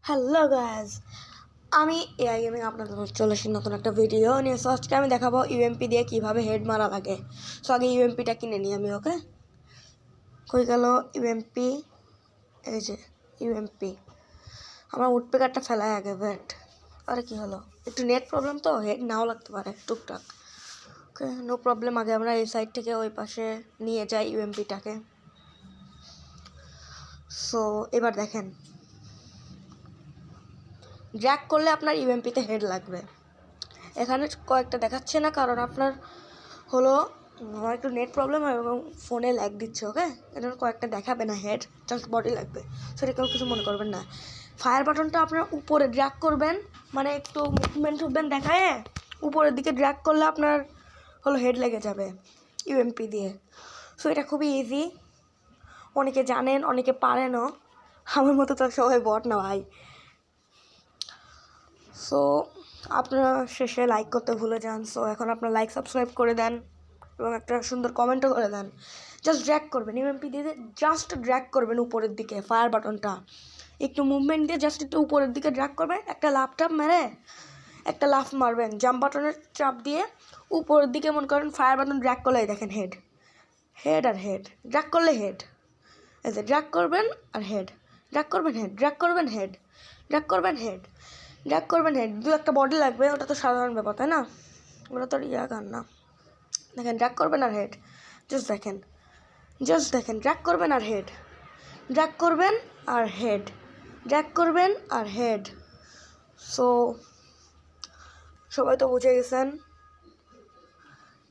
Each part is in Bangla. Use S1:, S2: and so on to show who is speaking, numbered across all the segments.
S1: হ্যালো গাইজ, আমি এআই গেমিং আপনাদের চলে এসেছি নতুন একটা ভিডিও নিয়ে। সো আজকে আমি দেখাবো ইউএমপি দিয়ে কীভাবে হেড মারা লাগে। সো আগে ইউএমপিটা কিনে নিই আমি। ওকে, কই গেল ইউএমপি? এই যে ইউএমপি। আমার উডপেকারটা ফেলায় আগে। ওয়েট, আরে কী হলো? একটু নেট প্রবলেম, তো হেড নাও লাগতে পারে টুকটাক। ওকে, নো প্রবলেম। আগে আমরা এই সাইড থেকে ওই পাশে নিয়ে যাই ইউএমপিটাকে। সো এবার দেখেন, ড্র্যাগ করলে আপনার ইউএমপিতে হেড লাগবে। এখানে কয়েকটা দেখাচ্ছে না, কারণ আপনার হলো আমার একটু নেট প্রবলেম এবং ফোনে ল্যাগ দিচ্ছে। ওকে, এর কয়েকটা দেখাবে না হেড, জাস্ট বডি লাগবে। সেটা কেউ কিছু মনে করবেন না। ফায়ার বাটনটা আপনার উপরে ড্র্যাগ করবেন, মানে একটু মুভমেন্ট দেখায় উপরের দিকে ড্র্যাগ করলে আপনার হলো হেড লেগে যাবে ইউএমপি দিয়ে। সো এটা খুবই ইজি, অনেকে জানেন অনেকে পারেনও। আমার মতো তো সবাই বট না ভাই। সো আপনারা শেষে লাইক করতে ভুলে যান। সো এখন আপনার লাইক সাবস্ক্রাইব করে দেন এবং একটা সুন্দর কমেন্টও করে দেন। জাস্ট ড্র্যাগ করবেন ইউএমপি দিয়ে, জাস্ট ড্র্যাগ করবেন উপরের দিকে ফায়ার বাটনটা একটু মুভমেন্ট দিয়ে জাস্ট একটু উপরের দিকে ড্র্যাগ করবেন। একটা একটা লাফ মারবেন জাম্প বাটনের চাপ দিয়ে উপরের দিকে। মনে করেন ফায়ার বাটন ড্র্যাগ করলেই দেখেন হেড আর হেড, ড্র্যাগ করলে হেড। এই যে ড্র্যাগ করবেন আর হেড, ড্র্যাগ করবেন হেড, ড্র্যাগ করবেন হেড, ড্র্যাগ করবেন হেড, ড্র্যাগ করবেন হেড। দু একটা বডি লাগবে, ওটা তো সাধারণ ব্যাপার, তাই না? ওটা তো গান না। দেখেন ড্র্যাগ করবেন আর হেড, জাস্ট দেখেন ড্র্যাগ করবেন আর হেড, ড্র্যাগ করবেন আর হেড, ড্র্যাগ করবেন আর হেড। সো সবাই তো বুঝে গেছেন,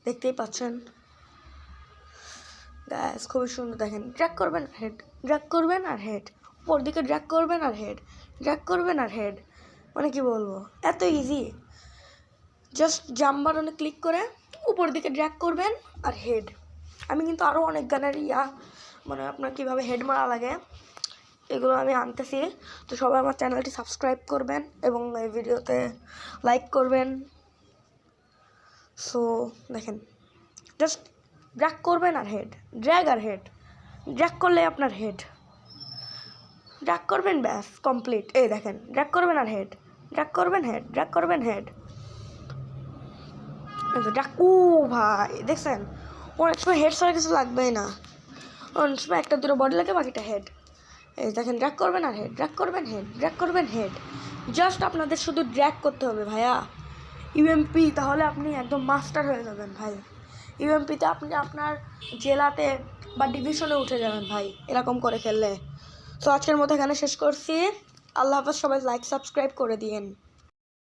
S1: দেখতেই পাচ্ছেন গ্যাস খুবই সুন্দর। দেখেন ড্র্যাগ করবেন হেড, ড্র্যাগ করবেন আর হেড, উপর দিকে ড্র্যাগ করবেন আর হেড, ড্র্যাগ করবেন আর হেড। মানে কি বলবো, এত ইজি। জাস্ট জাম্প বাটনে ক্লিক করে উপর দিকে ড্র্যাগ করবেন আর হেড। আমি কিন্তু আরও অনেক গানের মানে আপনার কীভাবে হেড মারা লাগে এগুলো আমি আনতেছি। তো সবাই আমার চ্যানেলটি সাবস্ক্রাইব করবেন এবং এই ভিডিওতে লাইক করবেন। সো দেখেন, জাস্ট ড্র্যাগ করবেন আর হেড, ড্র্যাগ আর হেড, ড্র্যাগ করলে আপনার হেড, ড্র্যাগ করবেন, ব্যাস কমপ্লিট। এই দেখেন ড্র্যাগ করবেন আর হেড, ড্র্যাগ করবেন হেড, ড্র্যাগ করবেন হেড। ও ভাই দেখছেন, অনেক সময় হেড ছাড়া কিছু লাগবেই না, অনেক সময় একটা দুটো বডি লাগে, বাকিটা হেড। এই দেখেন ড্র্যাগ করবেন আর হেড, ড্র্যাগ করবেন হেড, ড্র্যাগ করবেন হেড। জাস্ট আপনাদের শুধু ড্র্যাগ করতে হবে ভাইয়া ইউএমপি, তাহলে আপনি একদম মাস্টার হয়ে যাবেন ভাই। ইউএমপিতে আপনি আপনার জেলাতে বা ডিভিশনে উঠে যাবেন ভাই এরকম করে খেললে। তো আজকের মতো এখানে শেষ করছি। আল্লাহ হাফেজ, সবাই লাইক সাবস্ক্রাইব করে দিয়েন।